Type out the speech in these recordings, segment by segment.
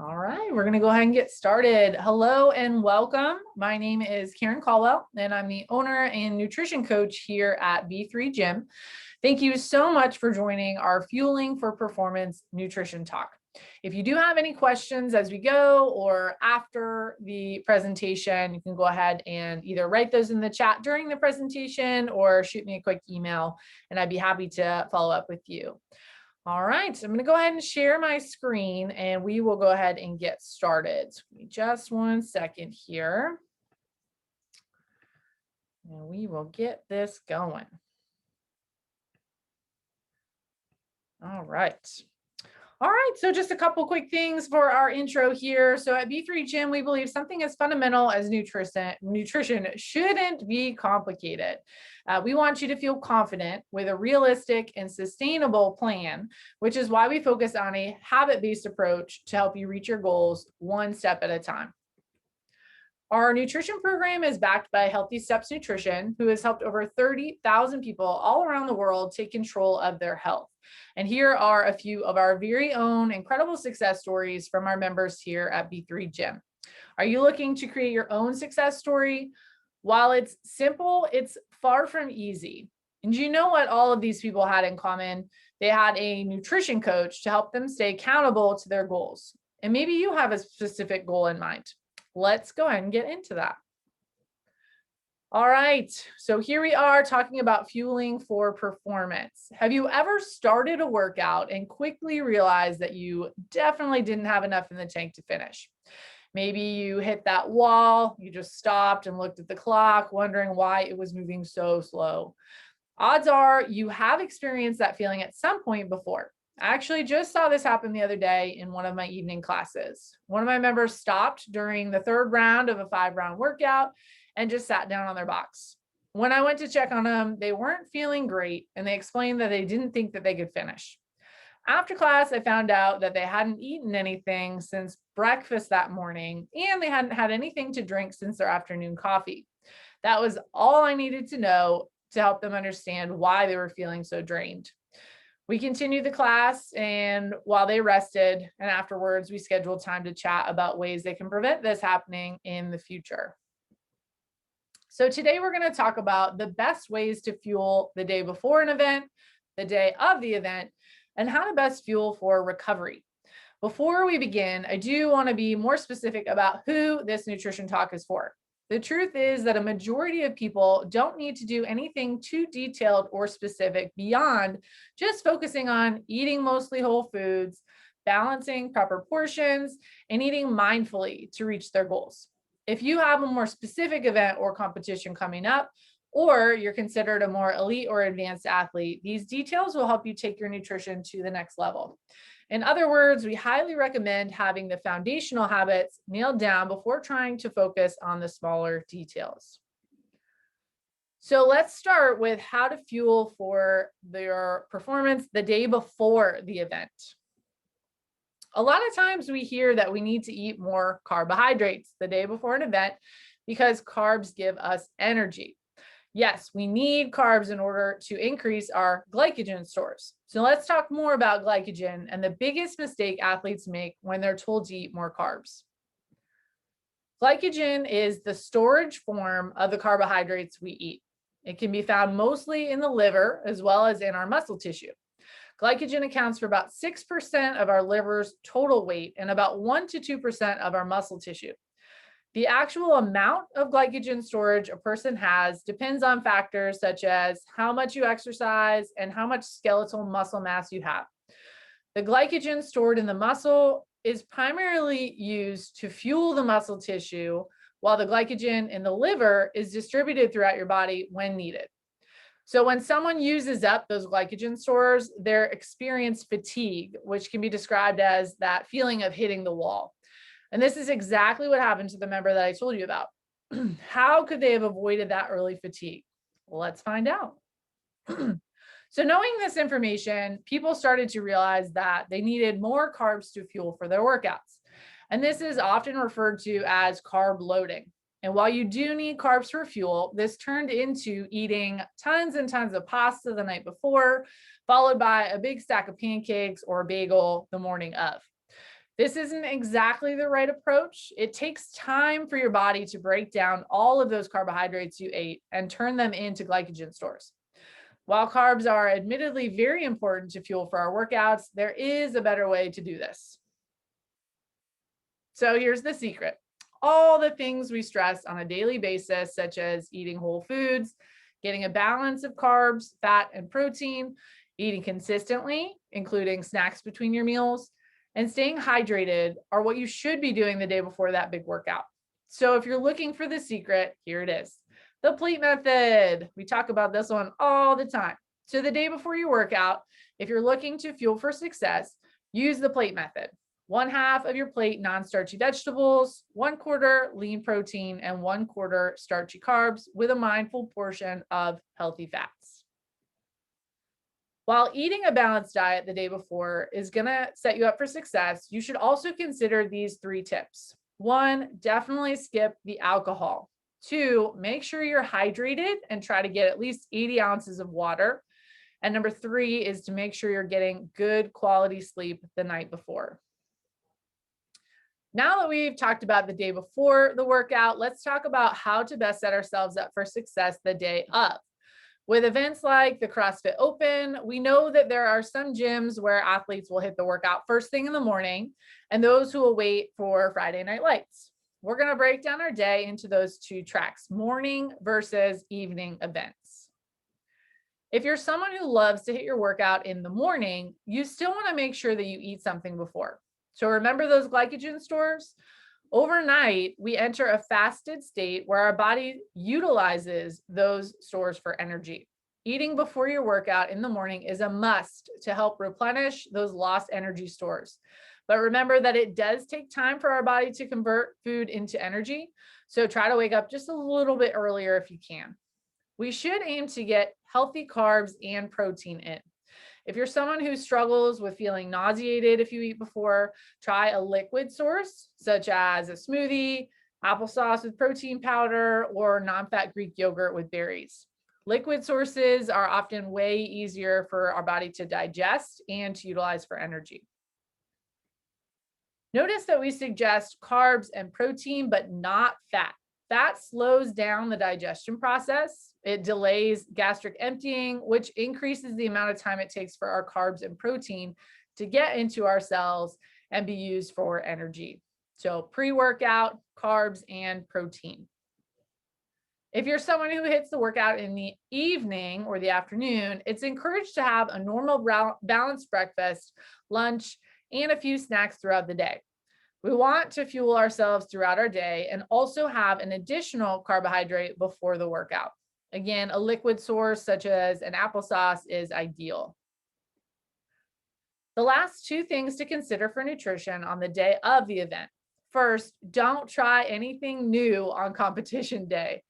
All right, we're going to go ahead and get started. Hello and welcome. My name is Karen Caldwell, and I'm the owner and nutrition coach here at B3 Gym. Thank you so much for joining our Fueling for Performance Nutrition Talk. If you do have any questions as we go or after the presentation, you can go ahead and either write those in the chat during the presentation or shoot me a quick email, and I'd be happy to follow up with you. All right, so I'm going to go ahead and share my screen and we will go ahead and get started. So just 1 second here. And we will get this going. All right. All right, so just a couple quick things for our intro here. So at B3 Gym, we believe something as fundamental as nutrition shouldn't be complicated. We want you to feel confident with a realistic and sustainable plan, which is why we focus on a habit-based approach to help you reach your goals one step at a time. Our nutrition program is backed by Healthy Steps Nutrition, who has helped over 30,000 people all around the world take control of their health. And here are a few of our very own incredible success stories from our members here at B3 Gym. Are you looking to create your own success story? While it's simple, it's far from easy. And you know what all of these people had in common? They had a nutrition coach to help them stay accountable to their goals. And maybe you have a specific goal in mind. Let's go ahead and get into that. All right, so here we are talking about fueling for performance. Have you ever started a workout and quickly realized that you definitely didn't have enough in the tank to finish? Maybe you hit that wall, you just stopped and looked at the clock, wondering why it was moving so slow. Odds are you have experienced that feeling at some point before. I actually just saw this happen the other day in one of my evening classes. One of my members stopped during the third round of a 5-round workout and just sat down on their box. When I went to check on them, they weren't feeling great, and they explained that they didn't think that they could finish. After class, I found out that they hadn't eaten anything since breakfast that morning, and they hadn't had anything to drink since their afternoon coffee. That was all I needed to know to help them understand why they were feeling so drained. We continued the class, and while they rested, and afterwards, we scheduled time to chat about ways they can prevent this happening in the future. So today we're going to talk about the best ways to fuel the day before an event, the day of the event, and how to best fuel for recovery. Before we begin, I do want to be more specific about who this nutrition talk is for. The truth is that a majority of people don't need to do anything too detailed or specific beyond just focusing on eating mostly whole foods, balancing proper portions, and eating mindfully to reach their goals. If you have a more specific event or competition coming up, or you're considered a more elite or advanced athlete, these details will help you take your nutrition to the next level. In other words, we highly recommend having the foundational habits nailed down before trying to focus on the smaller details. So let's start with how to fuel for your performance the day before the event. A lot of times we hear that we need to eat more carbohydrates the day before an event because carbs give us energy. Yes, we need carbs in order to increase our glycogen stores. So let's talk more about glycogen and the biggest mistake athletes make when they're told to eat more carbs. Glycogen is the storage form of the carbohydrates we eat. It can be found mostly in the liver as well as in our muscle tissue. Glycogen accounts for about 6% of our liver's total weight and about 1 to 2% of our muscle tissue. The actual amount of glycogen storage a person has depends on factors such as how much you exercise and how much skeletal muscle mass you have. The glycogen stored in the muscle is primarily used to fuel the muscle tissue, while the glycogen in the liver is distributed throughout your body when needed. So when someone uses up those glycogen stores, they experience fatigue, which can be described as that feeling of hitting the wall. And this is exactly what happened to the member that I told you about. How could they have avoided that early fatigue? Well, let's find out. So knowing this information, people started to realize that they needed more carbs to fuel for their workouts. And this is often referred to as carb loading. And while you do need carbs for fuel, this turned into eating tons and tons of pasta the night before, followed by a big stack of pancakes or a bagel the morning of. This isn't exactly the right approach. It takes time for your body to break down all of those carbohydrates you ate and turn them into glycogen stores. While carbs are admittedly very important to fuel for our workouts, there is a better way to do this. So here's the secret. All the things we stress on a daily basis, such as eating whole foods, getting a balance of carbs, fat, and protein, eating consistently, including snacks between your meals, and staying hydrated are what you should be doing the day before that big workout. So if you're looking for the secret, here it is. The plate method. We talk about this one all the time. So the day before your workout, if you're looking to fuel for success, use the plate method. 1/2 of your plate non-starchy vegetables, 1/4 lean protein, and 1/4 starchy carbs with a mindful portion of healthy fats. While eating a balanced diet the day before is going to set you up for success, you should also consider these 3 tips. 1, definitely skip the alcohol. 2, make sure you're hydrated and try to get at least 80 ounces of water. And number 3 is to make sure you're getting good quality sleep the night before. Now that we've talked about the day before the workout, let's talk about how to best set ourselves up for success the day of. With events like the CrossFit Open, we know that there are some gyms where athletes will hit the workout first thing in the morning and those who will wait for Friday Night Lights. We're going to break down our day into those 2 tracks, morning versus evening events. If you're someone who loves to hit your workout in the morning, you still want to make sure that you eat something before. So remember those glycogen stores? Overnight, we enter a fasted state where our body utilizes those stores for energy. Eating before your workout in the morning is a must to help replenish those lost energy stores. But remember that it does take time for our body to convert food into energy. So try to wake up just a little bit earlier if you can. We should aim to get healthy carbs and protein in. If you're someone who struggles with feeling nauseated if you eat before, try a liquid source, such as a smoothie, applesauce with protein powder, or non-fat Greek yogurt with berries. Liquid sources are often way easier for our body to digest and to utilize for energy. Notice that we suggest carbs and protein, but not fat. Fat slows down the digestion process. It delays gastric emptying, which increases the amount of time it takes for our carbs and protein to get into our cells and be used for energy. So pre-workout, carbs, and protein. If you're someone who hits the workout in the evening or the afternoon, it's encouraged to have a normal balanced breakfast, lunch, and a few snacks throughout the day. We want to fuel ourselves throughout our day and also have an additional carbohydrate before the workout. Again, a liquid source such as an applesauce is ideal. The last 2 things to consider for nutrition on the day of the event. First, don't try anything new on competition day.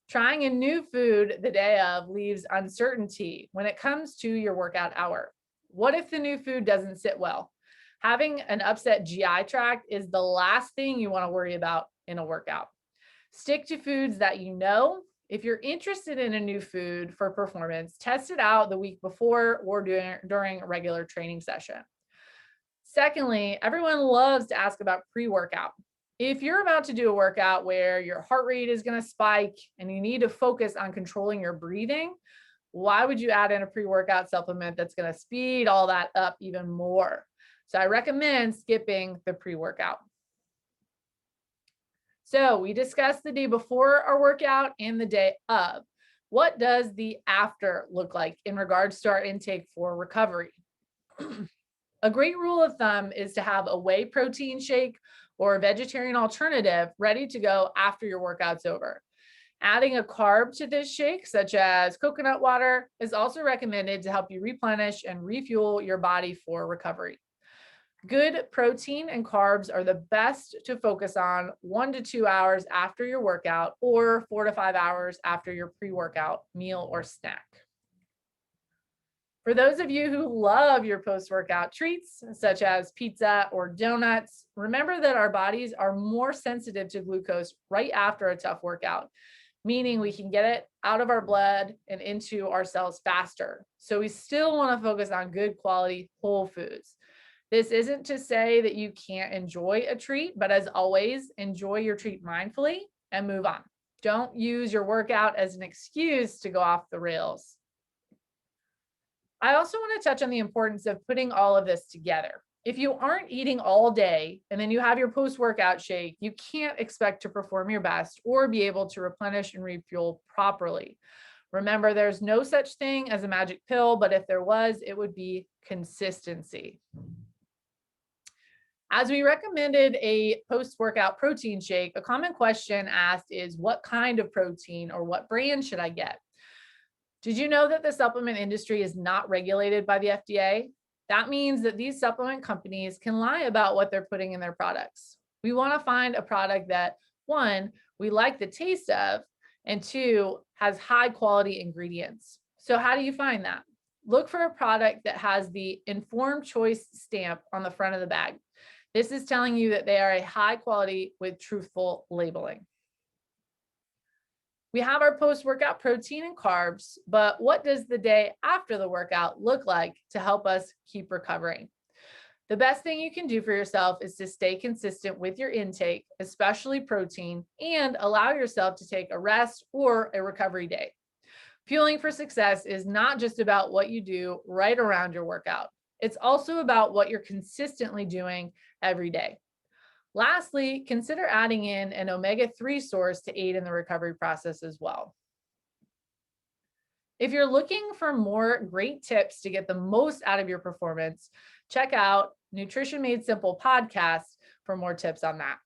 Trying a new food the day of leaves uncertainty when it comes to your workout hour. What if the new food doesn't sit well? Having an upset GI tract is the last thing you want to worry about in a workout. Stick to foods that you know. If you're interested in a new food for performance, test it out the week before or during a regular training session. Secondly, everyone loves to ask about pre-workout. If you're about to do a workout where your heart rate is going to spike and you need to focus on controlling your breathing, why would you add in a pre-workout supplement that's going to speed all that up even more? So I recommend skipping the pre-workout. So we discussed the day before our workout and the day of. What does the after look like in regards to our intake for recovery? A great rule of thumb is to have a whey protein shake or a vegetarian alternative ready to go after your workout's over. Adding a carb to this shake, such as coconut water, is also recommended to help you replenish and refuel your body for recovery. Good protein and carbs are the best to focus on 1 to 2 hours after your workout or 4 to 5 hours after your pre-workout meal or snack. For those of you who love your post-workout treats, such as pizza or donuts, remember that our bodies are more sensitive to glucose right after a tough workout, meaning we can get it out of our blood and into our cells faster. So we still want to focus on good quality whole foods. This isn't to say that you can't enjoy a treat, but as always, enjoy your treat mindfully and move on. Don't use your workout as an excuse to go off the rails. I also want to touch on the importance of putting all of this together. If you aren't eating all day and then you have your post workout shake, you can't expect to perform your best or be able to replenish and refuel properly. Remember, there's no such thing as a magic pill, but if there was, it would be consistency. As we recommended a post workout protein shake, a common question asked is what kind of protein or what brand should I get? Did you know that the supplement industry is not regulated by the FDA? That means that these supplement companies can lie about what they're putting in their products. We want to find a product that, one, we like the taste of, and two, has high quality ingredients. So, how do you find that? Look for a product that has the informed choice stamp on the front of the bag. This is telling you that they are a high quality with truthful labeling. We have our post-workout protein and carbs, but what does the day after the workout look like to help us keep recovering? The best thing you can do for yourself is to stay consistent with your intake, especially protein, and allow yourself to take a rest or a recovery day. Fueling for success is not just about what you do right around your workout. It's also about what you're consistently doing every day. Lastly, consider adding in an omega-3 source to aid in the recovery process as well. If you're looking for more great tips to get the most out of your performance, check out Nutrition Made Simple podcast for more tips on that.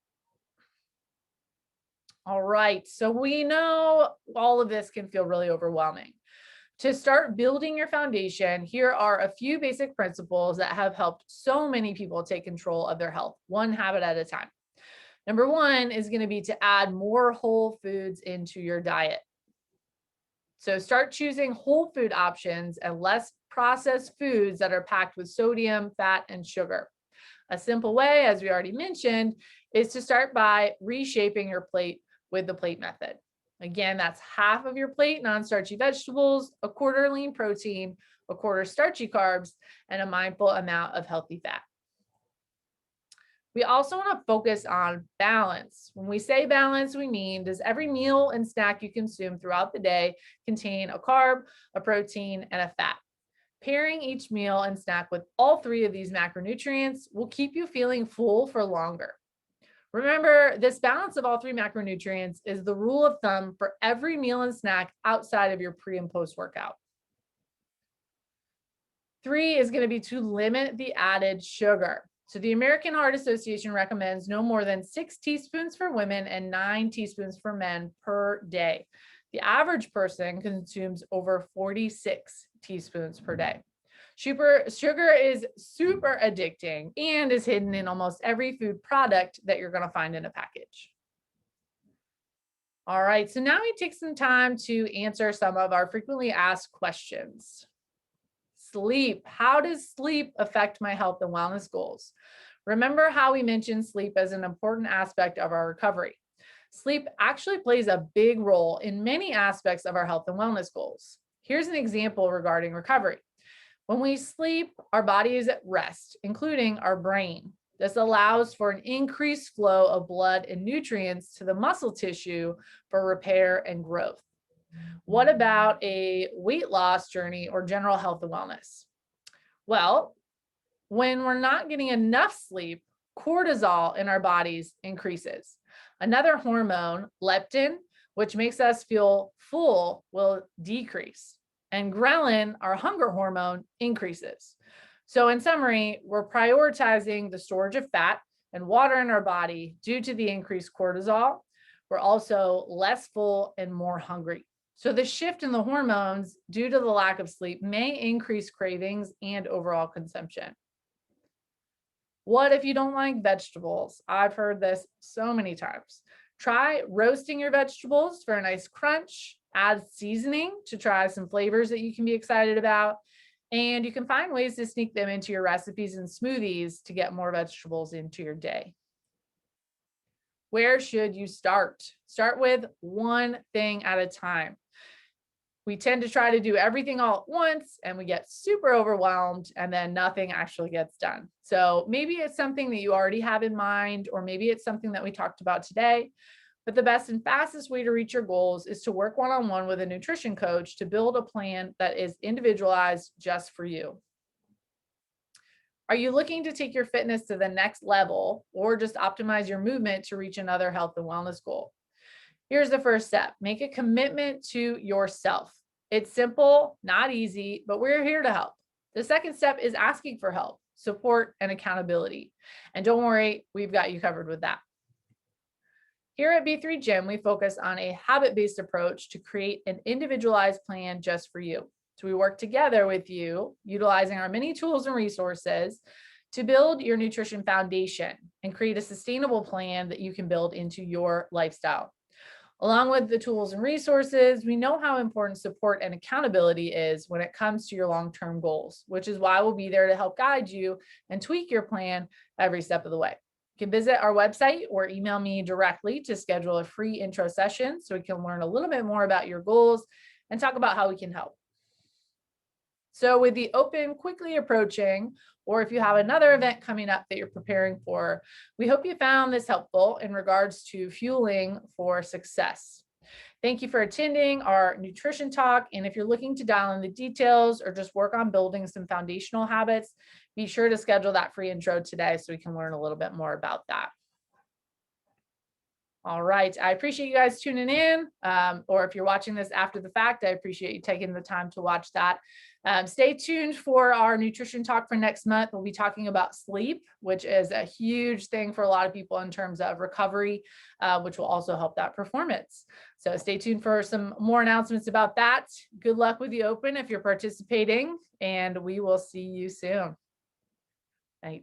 All right, so we know all of this can feel really overwhelming. To start building your foundation, here are a few basic principles that have helped so many people take control of their health, one habit at a time. Number one is going to be to add more whole foods into your diet. So start choosing whole food options and less processed foods that are packed with sodium, fat, and sugar. A simple way, as we already mentioned, is to start by reshaping your plate with the plate method. Again, that's half of your plate non-starchy vegetables, a quarter lean protein, a quarter starchy carbs, and a mindful amount of healthy fat. We also want to focus on balance. When we say balance, we mean, does every meal and snack you consume throughout the day contain a carb, a protein, and a fat? Pairing each meal and snack with all three of these macronutrients will keep you feeling full for longer. Remember, this balance of all three macronutrients is the rule of thumb for every meal and snack outside of your pre and post workout. 3 is going to be to limit the added sugar. So the American Heart Association recommends no more than 6 teaspoons for women and 9 teaspoons for men per day. The average person consumes over 46 teaspoons per day. Sugar is super addicting and is hidden in almost every food product that you're going to find in a package. All right, so now we take some time to answer some of our frequently asked questions. Sleep. How does sleep affect my health and wellness goals? Remember how we mentioned sleep as an important aspect of our recovery. Sleep actually plays a big role in many aspects of our health and wellness goals. Here's an example regarding recovery. When we sleep, our body is at rest, including our brain. This allows for an increased flow of blood and nutrients to the muscle tissue for repair and growth. What about a weight loss journey or general health and wellness? Well, when we're not getting enough sleep, cortisol in our bodies increases. Another hormone, leptin, which makes us feel full, will decrease. And ghrelin, our hunger hormone, increases. So in summary, we're prioritizing the storage of fat and water in our body due to the increased cortisol. We're also less full and more hungry. So the shift in the hormones due to the lack of sleep may increase cravings and overall consumption. What if you don't like vegetables? I've heard this so many times. Try roasting your vegetables for a nice crunch. Add seasoning to try some flavors that you can be excited about. And you can find ways to sneak them into your recipes and smoothies to get more vegetables into your day. Where should you start? Start with one thing at a time. We tend to try to do everything all at once and we get super overwhelmed and then nothing actually gets done. So maybe it's something that you already have in mind, or maybe it's something that we talked about today. But the best and fastest way to reach your goals is to work one-on-one with a nutrition coach to build a plan that is individualized just for you. Are you looking to take your fitness to the next level or just optimize your movement to reach another health and wellness goal? Here's the first step. Make a commitment to yourself. It's simple, not easy, but we're here to help. The second step is asking for help, support, and accountability. And don't worry, we've got you covered with that. Here at B3 Gym, we focus on a habit-based approach to create an individualized plan just for you. So we work together with you, utilizing our many tools and resources to build your nutrition foundation and create a sustainable plan that you can build into your lifestyle. Along with the tools and resources, we know how important support and accountability is when it comes to your long-term goals, which is why we'll be there to help guide you and tweak your plan every step of the way. You can visit our website or email me directly to schedule a free intro session so we can learn a little bit more about your goals and talk about how we can help. So with the Open quickly approaching, or if you have another event coming up that you're preparing for, we hope you found this helpful in regards to fueling for success. Thank you for attending our nutrition talk. And if you're looking to dial in the details or just work on building some foundational habits, be sure to schedule that free intro today so we can learn a little bit more about that. All right. I appreciate you guys tuning in. Or if you're watching this after the fact, I appreciate you taking the time to watch that. Stay tuned for our nutrition talk for next month. We'll be talking about sleep, which is a huge thing for a lot of people in terms of recovery, which will also help that performance. So stay tuned for some more announcements about that. Good luck with the Open if you're participating, and we will see you soon. Bye.